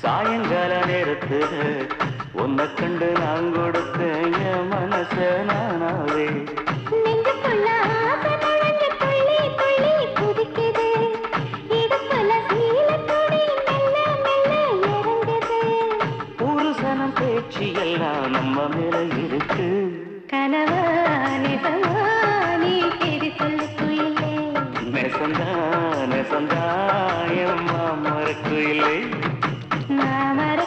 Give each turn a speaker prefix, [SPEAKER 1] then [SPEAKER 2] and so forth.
[SPEAKER 1] சாயங்கால நேரத்துல உன்னை கண்டு நான் கொடுத்த என் மனச நானாவே ஒரு சனம் பேச்சு எல்லாம் நம்ம மேல இருக்கு
[SPEAKER 2] கனவா நிஜமா நீ தேடி சொல்லு குயிலே
[SPEAKER 1] நெசந்தா நெசந்தா என் மாமர குயிலே
[SPEAKER 2] மாமர